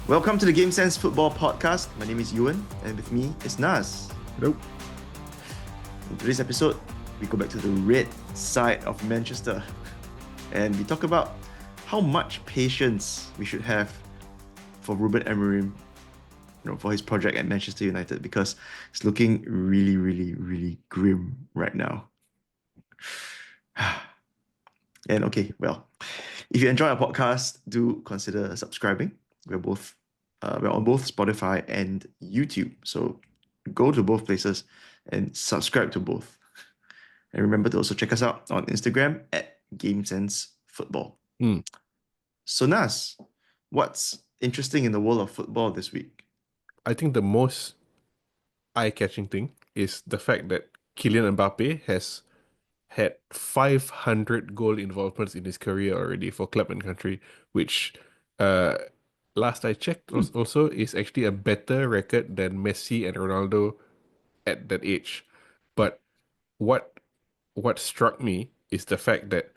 Welcome to the Game Sense Football Podcast. My name is Ewan, and with me is Nas. Nope. In today's episode, we go back to the red side of Manchester, and we talk about how much patience we should have for Ruben Amorim, for his project at Manchester United, because it's looking really, really, really grim right now. And okay, well, if you enjoy our podcast, do consider subscribing. We're on both Spotify and YouTube, so go to both places and subscribe to both. And remember to also check us out on Instagram at GameSenseFootball. So Nas, what's interesting in the world of football this week? I think the most eye-catching thing is the fact that Kylian Mbappe has had 500 goal involvements in his career already for club and country, which last I checked also is actually a better record than Messi and Ronaldo at that age. But what struck me is the fact that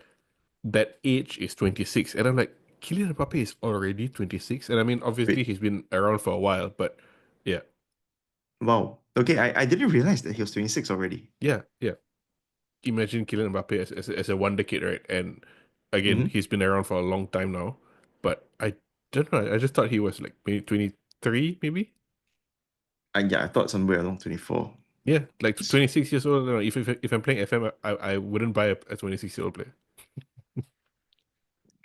that age is 26, and I'm like, Kylian Mbappe is already 26, and I mean, obviously Wait, he's been around for a while, but yeah. wow. Okay, I didn't realize that he was 26 already. Yeah. Imagine Kylian Mbappe as a wonder kid, right? And again, he's been around for a long time now, but I don't know. I just thought he was like maybe 23, maybe. And yeah, I thought somewhere along 24. Yeah, like 26 years old. No, if I'm playing FM, I wouldn't buy a 26-year-old player.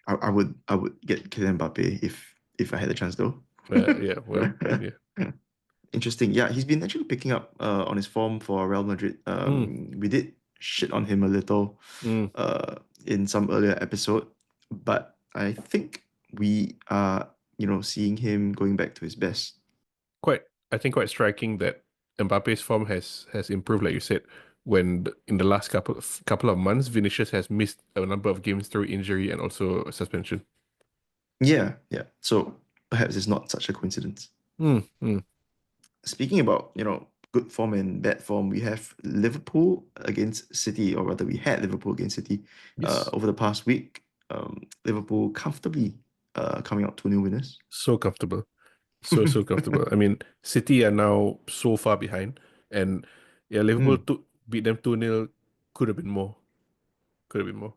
I would get Kylian Mbappe if I had the chance though. Yeah, well, yeah. Interesting. Yeah, he's been actually picking up on his form for Real Madrid. We did shit on him a little Mm. in some earlier episode, but I think we are, seeing him going back to his best. I think quite striking that Mbappe's form has improved, like you said. In the last couple of months, Vinicius has missed a number of games through injury and also suspension. Yeah, yeah. So perhaps it's not such a coincidence. Mm. Speaking about, good form and bad form, we have Liverpool against City, or rather, we had Liverpool against City Yes. over the past week. Liverpool comfortably coming out 2-0 winners. So comfortable. So comfortable. I mean, City are now so far behind, and yeah, Liverpool beat them 2-0. Could have been more. Could have been more.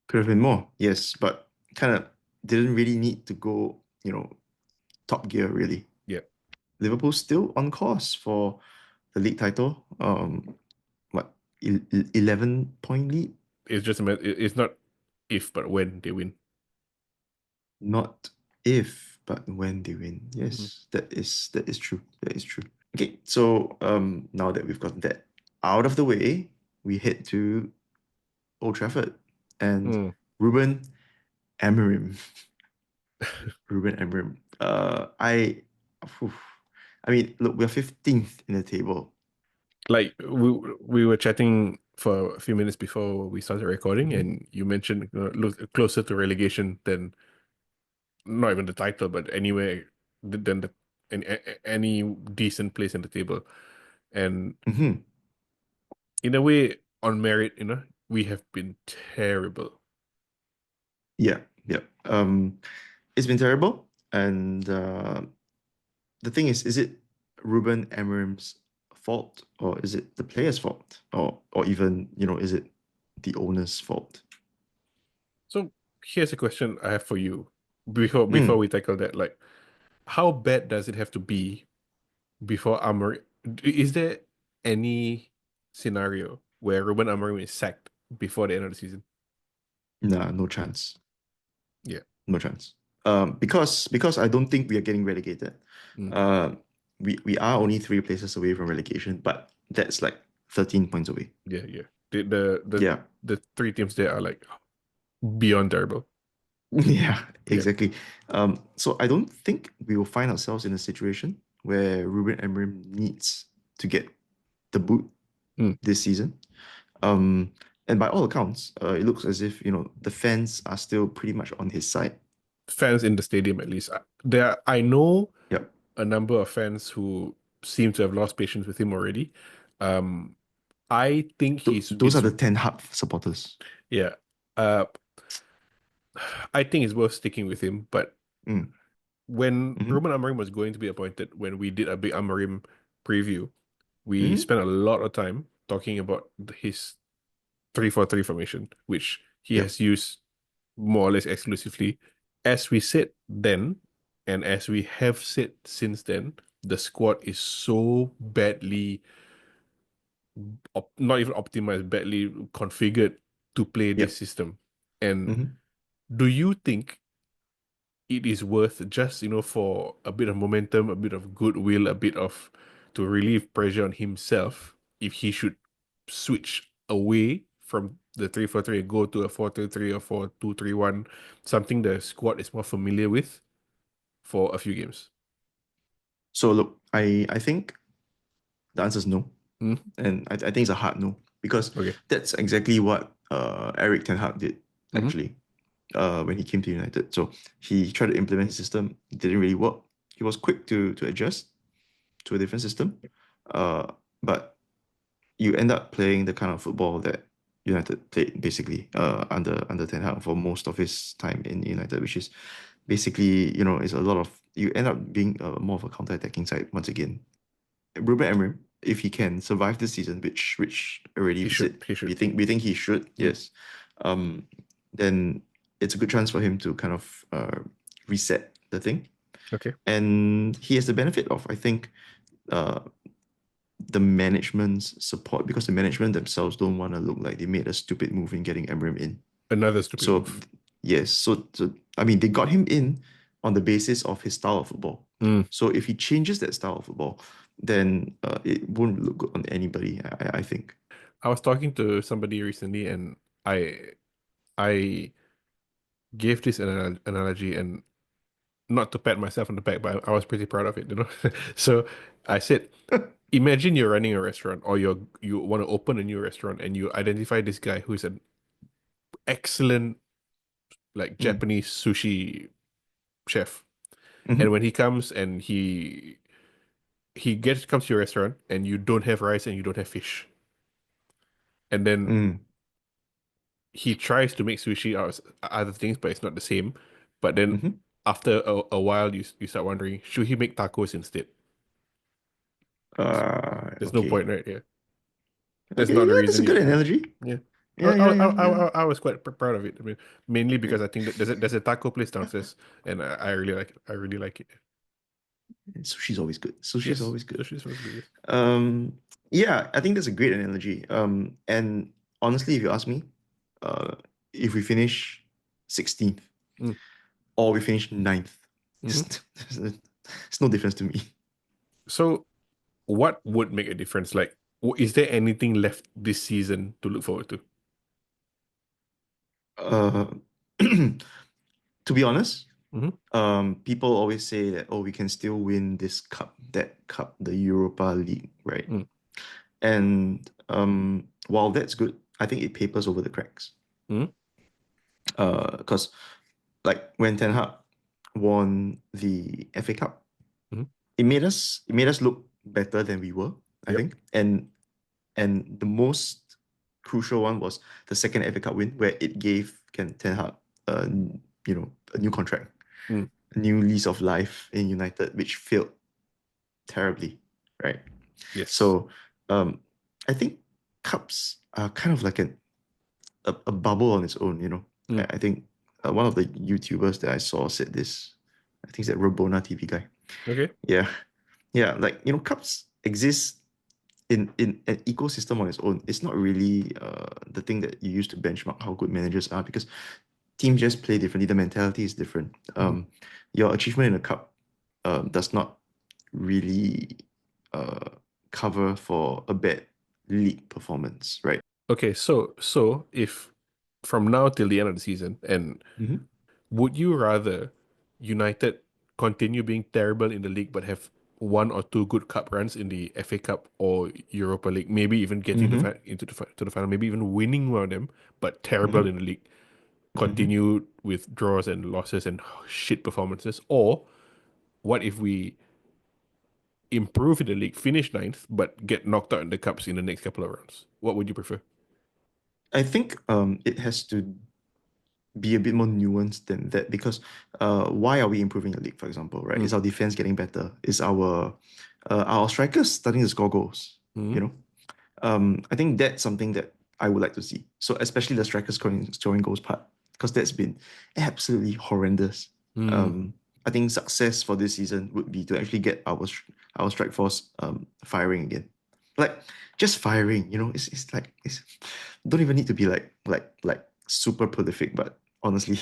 Could have been more, yes, but kind of didn't really need to go, top gear, really. Yeah. Liverpool still on course for the league title. What, 11-point lead? It's just it's not if, but when they win. Not if, but when they win. Yes, that is true. That is true. Okay, so now that we've got that out of the way, we head to Old Trafford and Ruben Amorim. Ruben Amorim. I mean, look, we're 15th in the table. Like we were chatting for a few minutes before we started recording, and you mentioned look closer to relegation than not even the title, but anywhere than any decent place in the table. And in a way, on merit, we have been terrible. Yeah. It's been terrible, and the thing is it Ruben Amorim's fault, or is it the player's fault, or even is it the owner's fault? So here's a question I have for you before we tackle that. Like, how bad does it have to be before Amorim? Is there any scenario where Ruben Amorim is sacked before the end of the season? Nah, no chance. Yeah. No chance. Because I don't think we are getting relegated. We are only 3 places away from relegation, but that's like 13 points away. Yeah. The 3 teams there are like beyond terrible. Yeah, exactly. So I don't think we will find ourselves in a situation where Ruben Amorim needs to get the boot this season. And by all accounts, it looks as if the fans are still pretty much on his side. Fans in the stadium, at least. I know Yep. a number of fans who seem to have lost patience with him already. I think Those are the Ten Hag supporters. Yeah. I think it's worth sticking with him, but when Hmm. Ruben Amorim was going to be appointed, when we did a big Amorim preview, we Hmm. spent a lot of time talking about his 3-4-3 formation, which he Yep. has used more or less exclusively. As we said then, and as we have said since then, the squad is so badly, not even optimized, badly configured to play this Yep. system. And Hmm. do you think it is worth just, for a bit of momentum, a bit of goodwill, a bit of to relieve pressure on himself, if he should switch away from the 3-4-3 and go to a 4-3-3 or 4-2-3-1, something the squad is more familiar with for a few games? So look, I think the answer is no, Hmm? and I think it's a hard no because Okay. that's exactly what Eric Ten Hag did Hmm. actually when he came to United. So he tried to implement his system, it didn't really work. He was quick to adjust to a different system, uh, but you end up playing the kind of football that United played basically under Ten Hag for most of his time in United, which is basically is a lot of you end up being more of a counter-attacking side once again. Ruben Amorim, if he can survive this season, which already He we should. said He should. we think he should, Mm. yes, um, then it's a good chance for him to kind of reset the thing, Okay. and he has the benefit of I think uh, the management's support because the management themselves don't want to look like they made a stupid move in getting Amorim in. Another stupid So move. yes, so I mean they got him in on the basis of his style of football. Mm. So if he changes that style of football, then it won't look good on anybody. I think. I was talking to somebody recently, and I gave this analogy, and not to pat myself on the back, but I was pretty proud of it. So I said, imagine you're running a restaurant, or you want to open a new restaurant, and you identify this guy who is an excellent like Mm, Japanese sushi chef. And mhm, when he comes and he gets comes to your restaurant, and you don't have rice and you don't have fish, and then mm, he tries to make sushi out of other things, but it's not the same. But then mhm. after a while, you start wondering, should he make tacos instead? There's no Okay. point, right? Yeah, that's Okay, not the yeah, that's a reason good you. analogy. Yeah, Yeah, yeah, yeah, yeah. I was quite proud of it. I mean, mainly Yeah. because I think that there's a taco place downstairs, and I really like it. I really like it. And sushi's always good. Sushi's Yes, always good. sushi was good. Yes. Um, yeah, I think that's a great analogy. And honestly, if you ask me, uh, if we finish 16th Mm. or we finish ninth, Hmm. it's no difference to me. So, what would make a difference? Like, is there anything left this season to look forward to? Uh, to be honest, Hmm. people always say that, oh, we can still win this cup, that cup, the Europa League, right? Mm. And while that's good, I think it papers over the cracks. Mm. Because like when Ten Hag won the FA Cup, Mm. it made us look better than we were, I Yep. think. And the most crucial one was the second FA Cup win, where it gave Ten Hag a a new contract, Mm. a new lease of life in United, which failed terribly, right? Yes. So um, I think cups are kind of like a bubble on its own, you know. I, Mm. I think one of the YouTubers that I saw said this. I think it's that Robona TV guy. Okay. Yeah, yeah, like cups exist in an ecosystem on its own. It's not really the thing that you use to benchmark how good managers are because teams just play differently. The mentality is different. Hmm. Your achievement in a cup does not really uh, cover for a bad league performance, right? Okay. So if from now till the end of the season, and Hmm. would you rather United continue being terrible in the league but have one or two good cup runs in the FA Cup or Europa League, maybe even getting Hmm. into to the final, maybe even winning one of them, but terrible Hmm. in the league, Hmm. continue with draws and losses and shit performances? Or what if we improve in the league, finish ninth, but get knocked out in the cups in the next couple of rounds? What would you prefer? I think it has to. be a bit more nuanced than that because why are we improving the league, for example, right? Mm, Is our defense getting better? Is our strikers starting to score goals? mm, You know, I think that's something that I would like to see. So especially the striker scoring goals part, because that's been absolutely horrendous. mm. Um, I think success for this season would be to actually get our strike force firing again. Like just firing, it's like it's don't even need to be like super prolific, but honestly,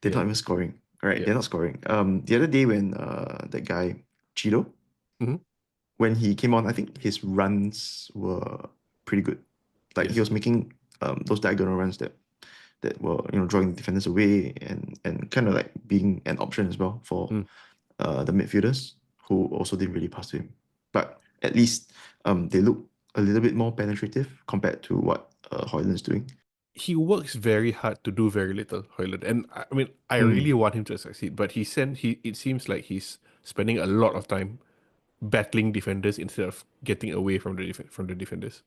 they're Yeah, not even scoring. Right? yeah. They're not scoring. The other day when that guy Chido, Hmm. when he came on, I think his runs were pretty good. Like he Yes. was making those diagonal runs that were drawing the defenders away and kind of like being an option as well for Mm. the midfielders who also didn't really pass to him. But at least they look a little bit more penetrative compared to what Højlund's doing. He works very hard to do very little, Højlund. And I mean, I really Mm. want him to succeed, but it seems like he's spending a lot of time battling defenders instead of getting away from from the defenders.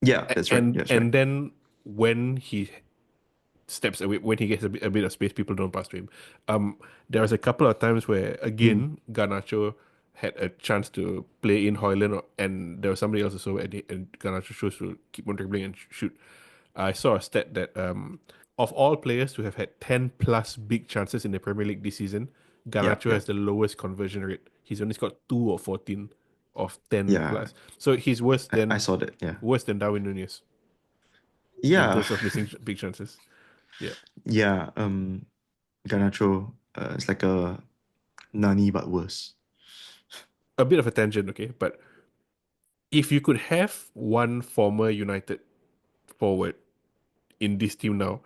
Yeah, that's right. And That's right. then when he steps away, when he gets a bit of space, people don't pass to him. There was a couple of times where Mm. again Garnacho had a chance to play in Højlund, and there was somebody else also, and Garnacho chose to keep on dribbling and shoot. I saw a stat that of all players to have had 10 plus big chances in the Premier League this season, Yeah, Garnacho yeah. has the lowest conversion rate. He's only got 2 or 14 of 10 Yeah. plus. So he's I saw that. Yeah. worse than Darwin Nunez in Yeah. terms of missing big chances. Yeah. Yeah. Garnacho, it's like a Nani but worse. A bit of a tangent, okay, but if you could have one former United forward in this team now,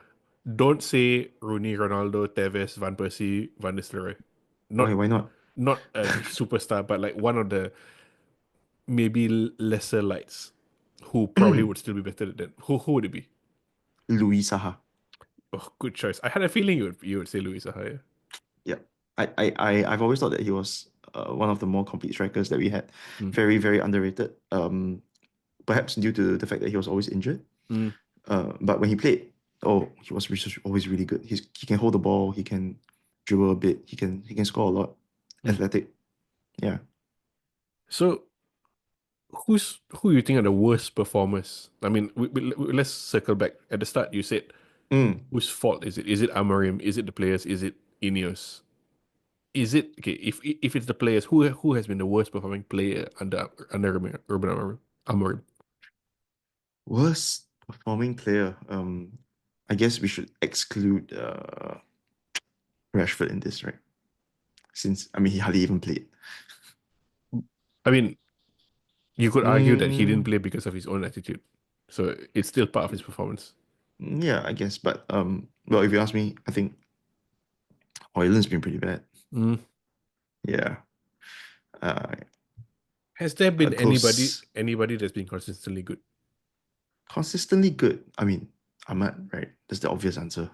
don't say Rooney, Ronaldo, Tevez, Van Persie, Van Nistelrooy. Why? Not Why not? not a superstar, but like one of the maybe lesser lights who probably would still be better than them. Who would it be? Louis Saha. Oh, good choice. I had a feeling you would say Luis Ahaya. Yeah. I've always thought that he was one of the more complete strikers that we had. Mm. Very, very underrated. Perhaps due to the fact that he was always injured. Mm. But when he played, oh, he was always really good. He can hold the ball, he can dribble a bit, he can score a lot. Mm. Athletic. Yeah. So who you think are the worst performers? I mean, let's circle back. At the start, you said Mm. whose fault is it? Is it Amorim? Is it the players? Is it Ineos? Is it okay? If it's the players, who has been the worst performing player under Ruben Amorim? Amorim. Worst performing player. I guess we should exclude Rashford in this, right? Since I mean he hardly even played. I mean, you could argue that he didn't Mm, play because of his own attitude, so it's still part of his performance. yeah, I guess. But well, if you ask me, I think Højlund's been pretty bad. Mm. Yeah. Uh, Has there a been close, anybody that's been consistently good? consistently good. I mean, Ahmad, right? That's the obvious answer.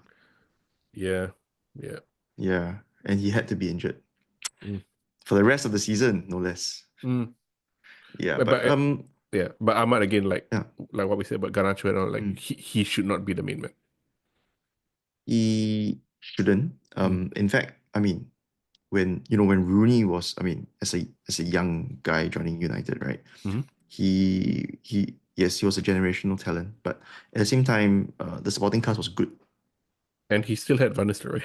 Yeah, yeah. Yeah, and he had to be injured Mm. for the rest of the season, no less. Mm. Yeah, But, but but yeah, but Ahmad again, yeah, like what we said about Garnacho and all, like mm, he should not be the main man. he shouldn't. Mm. In fact, I mean, when Rooney was, I mean, as a young guy joining United, right? Hmm. He yes, he was a generational talent, but at the same time, the supporting cast was good. And he still had Van Nistelrooy.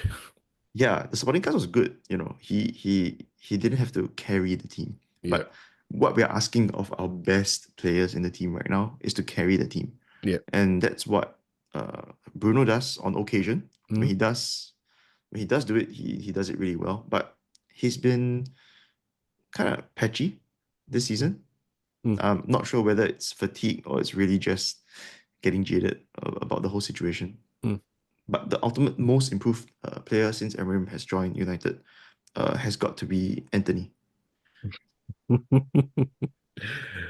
Yeah, the supporting cast was good. He didn't have to carry the team. Yeah, But what we are asking of our best players in the team right now is to carry the team. yeah. And that's what Bruno does on occasion. When Mm. he does when he does do it, he does it really well. But he's been kind of patchy this season. Mm. I'm not sure whether it's fatigue or it's really just getting jaded about the whole situation. Mm. But the ultimate most improved player since Amorim has joined United has got to be Antony.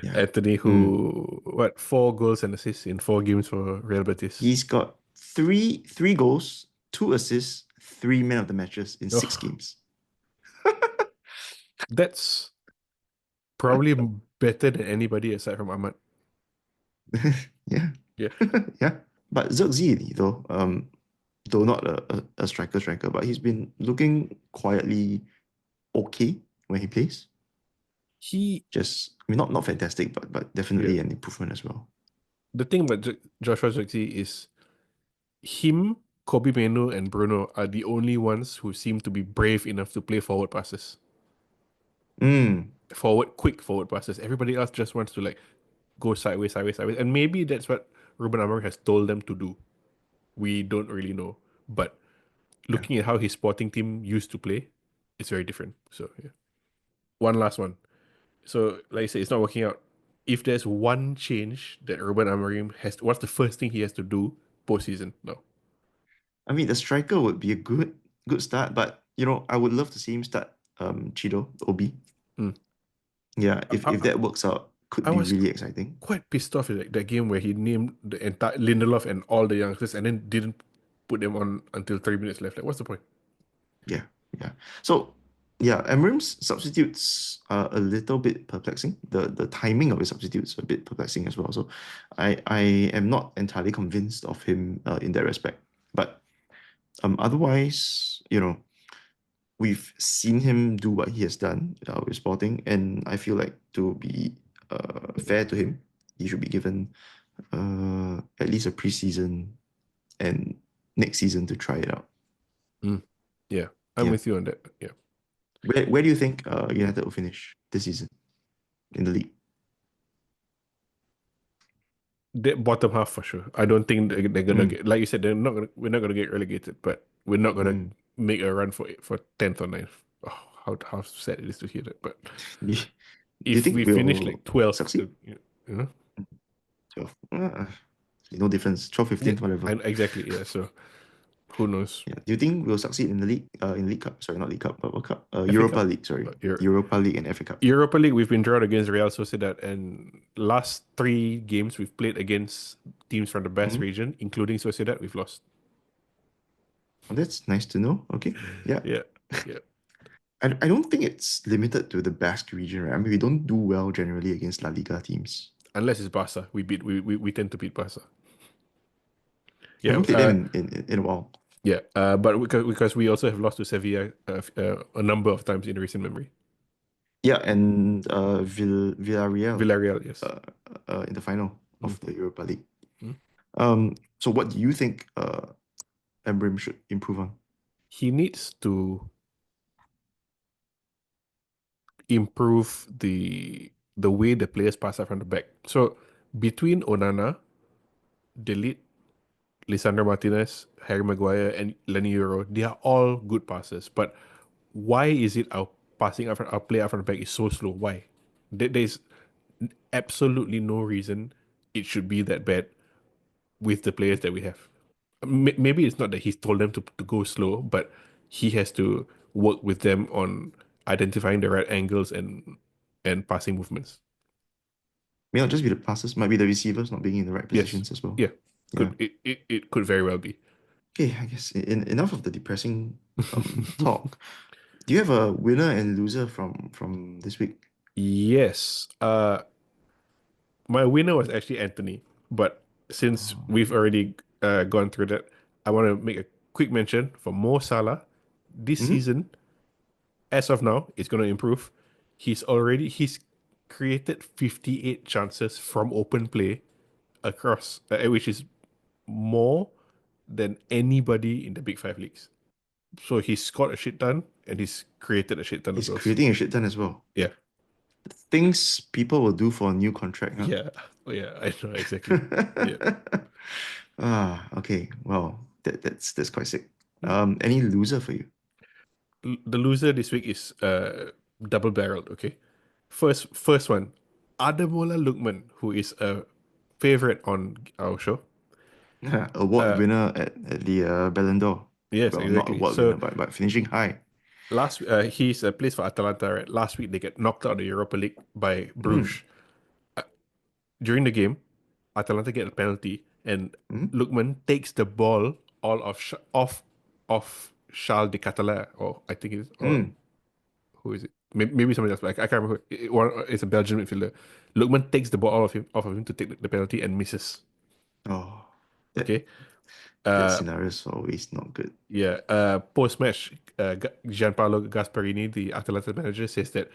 Yeah. Antony, Mm. who what 4 goals and assists in 4 games for Real Betis. He's got three goals, 2 assists, 3 men of the matches in six Oh, games. that's probably better than anybody aside from Ahmad. Yeah. Yeah. Yeah. But Zirkzee though, though not a striker, but he's been looking quietly okay when he plays. He, Just, I mean, not fantastic, but yeah. definitely an improvement as well. The thing about Joshua Zirkzee is him, Kobe Menu, and Bruno are the only ones who seem to be brave enough to play forward passes. Mm, Quick forward passes. Everybody else just wants to like go sideways, sideways, sideways. And maybe that's what Ruben Amorim has told them to do. We don't really know. But yeah. looking at how his sporting team used to play, it's very different. So yeah. One last one. So like I said, it's not working out. If there's one change that Ruben Amorim has, what's the first thing he has to do postseason? No. I mean, the striker would be a good start, but I would love to see him start Chido, Obi. Hmm. Yeah, I, if I, that works out, could I be was really exciting. quite pissed off at that game where he named the entire Lindelof and all the youngsters and then didn't put them on until 3 minutes left. Like, what's the point? Yeah, yeah. So yeah, Emram's substitutes are a little bit perplexing. The timing of his substitutes are a bit perplexing as well. So I am not entirely convinced of him in that respect. But otherwise, we've seen him do what he has done with Sporting, and I feel like to be fair to him, he should be given at least a preseason and next season to try it out. Mm. Yeah, I'm Yeah. with you on that. Yeah. Where do you think United will finish this season in the league? The bottom half for sure. I don't think they're gonna Mm, get, like you said, we're not gonna get relegated, but we're not gonna mm. make a run for 10th or ninth. Oh, how sad it is to hear that. But Do you if think we finish we'll like 12th, succeed? you know, 12. No difference. 12, yeah, 15th, whatever. exactly. Yeah. So who knows? Yeah. Do you think we'll succeed in League Cup? Sorry, not League Cup, but World Cup. FA Europa Cup, League, sorry. Euro Europa League and FA Cup. Europa League, we've been drawn against Real Sociedad, and last three games we've played against teams from the best Mhm. region, including Sociedad, we've lost. Well, that's nice to know. Okay. Yeah. Yeah, yeah. I don't think it's limited to the Basque region, right? I mean, we don't do well generally against La Liga teams. Unless it's Barca, we tend to beat Barca. I Yeah, haven't played them in a while. yeah. But because we also have lost to Sevilla a number of times in recent memory. Yeah, and Villarreal Villarreal, yes. uh, in the final Mm, of the Europa League. mm. So what do you think Embrim should improve on? He needs to improve the way the players pass out from the back. So between Onana, Delete, Lisandro Martinez, Harry Maguire, and Lenny Euro, they are all good passes. But why is it our play out from the back is so slow? Why? There's absolutely no reason it should be that bad with the players that we have. Maybe it's not that he's told them to go slow, but he has to work with them on identifying the right angles and passing movements. May not just be the passes, might be the receivers not being in the right Yes, positions as well. yeah, Yeah. it could very well be. Okay, I guess enough of the depressing talk. Do you have a winner and loser from this week? Yes, my winner was actually Antony, but since Oh. we've already gone through that, I want to make a quick mention for Mo Salah. This Hmm. season, as of now, it's going to improve. He's created 58 chances from open play across, which is more than anybody in the big five leagues. So he's scored a shit ton and he's created a shit ton of He's goals. creating a shit ton as well. Yeah, Things people will do for a new contract, huh? yeah, yeah. I know exactly. Yeah. Okay. Well, that's quite sick. Any loser for you? The loser this week is double barreled. Okay, first one, Ademola Lookman, who is a favorite on our show. Award Uh, winner at the Ballon d'Or. yes, Well, not exactly. award winner, So but finishing high. he's plays for Atalanta. Right, last week they get knocked out of the Europa League by Mm, Bruges. During the game, Atalanta get a penalty, and mm, Lookman takes the ball all off Charles de Catalan, or I think it's or mm. who is it? Maybe somebody else, but I can't remember. It's a Belgian midfielder. Lookman takes the ball off of him to take the penalty and misses. Oh, that Okay, That Uh, scenario is always not good. yeah. Post-match, Gianpaolo Gasparini, the Atalanta manager, says that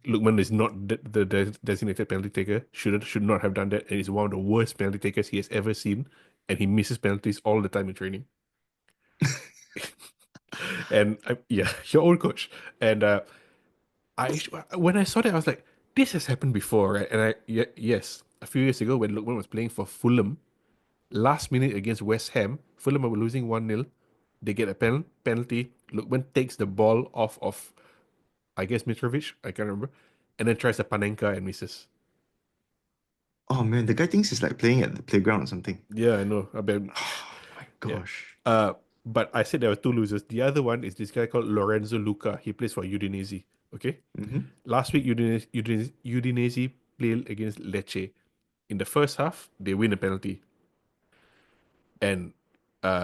Lookman is not the designated penalty taker. Should not have done that, and he's one of the worst penalty takers he has ever seen, and he misses penalties all the time in training. And yeah, your own coach. And I when I saw that, I was like, this has happened before, right? And yes, a few years ago when Lookman was playing for Fulham, last minute against West Ham, Fulham were losing 1-0. They get a penalty. Lookman takes the ball off of, I guess, Mitrovic, I can't remember, and then tries a Panenka and misses. Oh man, the guy thinks he's like playing at the playground or something. Yeah, I know. I bet. Oh my Yeah. gosh. But I said there were two losers. The other one is this guy called Lorenzo Luca. He plays for Udinese. Okay. Mm-hmm. Last week, Udinese played against Lecce. In the first half, they win a penalty, and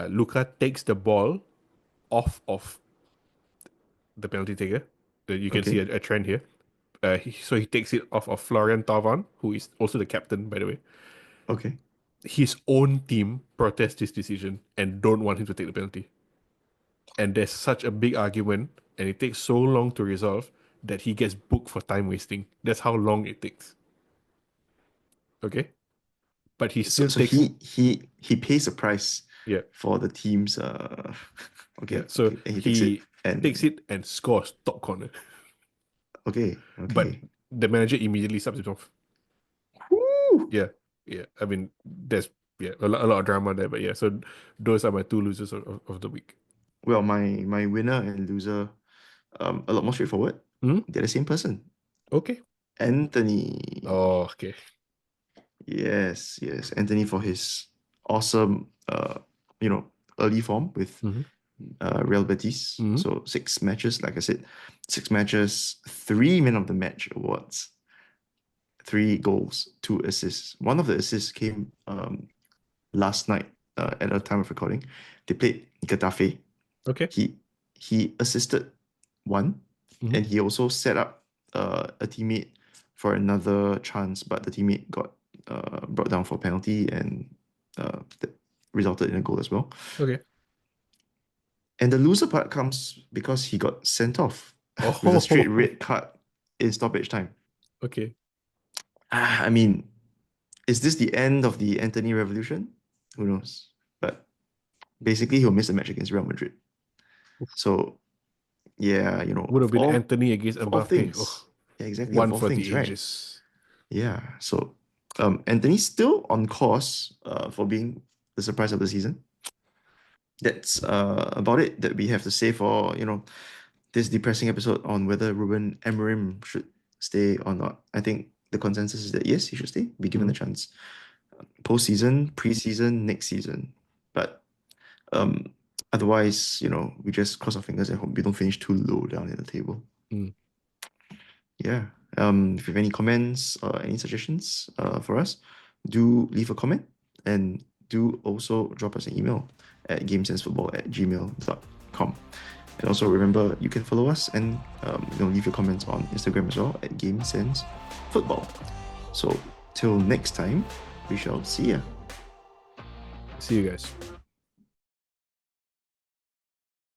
Luca takes the ball off of the penalty taker. You can see Okay. a trend here. So he takes it off of Florian Tavan, who is also the captain, by the way. Okay. His own team protests this decision and don't want him to take the penalty. And there's such a big argument, and it takes so long to resolve that he gets booked for time wasting. That's how long it takes. Okay, but he So still so takes. he pays a price Yeah, for the team's yeah. okay, So okay, and he takes it he takes and it and scores top corner, okay, but okay. the manager immediately subs him off. Woo! Yeah, yeah. I mean, there's a lot of drama there, but yeah. So those are my two losers of the week. Well, my winner and loser, a lot more straightforward. Hmm. They're the same person. Okay. Antony. Oh, okay. Yes, yes. Antony for his awesome you know, early form with Hmm. Real Betis. Hmm. So 6 matches, like I said, 6 matches, 3 Man of the Match awards, 3 goals, 2 assists. One of the assists came last night at a time of recording. They played Getafe. Okay. He he assisted one, Hmm. and he also set up a teammate for another chance, but the teammate got brought down for penalty, and that resulted in a goal as well. Okay. And the loser part comes because he got sent off with a straight Oh, red card in stoppage time. okay. I mean, is this the end of the Antony revolution? Who knows? But basically, he'll miss a match against Real Madrid. So yeah, Would have of been Antony against all Mbappe. Oh, things, yeah, exactly, of one all for things, the right? ages. Yeah. So Antony's still on course for being the surprise of the season. That's about it that we have to say for, this depressing episode on whether Ruben Amorim should stay or not. I think the consensus is that yes, he should stay, be given the Mhm. chance. Postseason, preseason, next season. But um, otherwise, we just cross our fingers and hope we don't finish too low down in the table. Mm. Yeah. If you have any comments or any suggestions for us, do leave a comment, and do also drop us an email at gamesensefootball@gmail.com. And also remember, you can follow us and leave your comments on Instagram as well at GameSenseFootball. So till next time, we shall see ya. See you guys.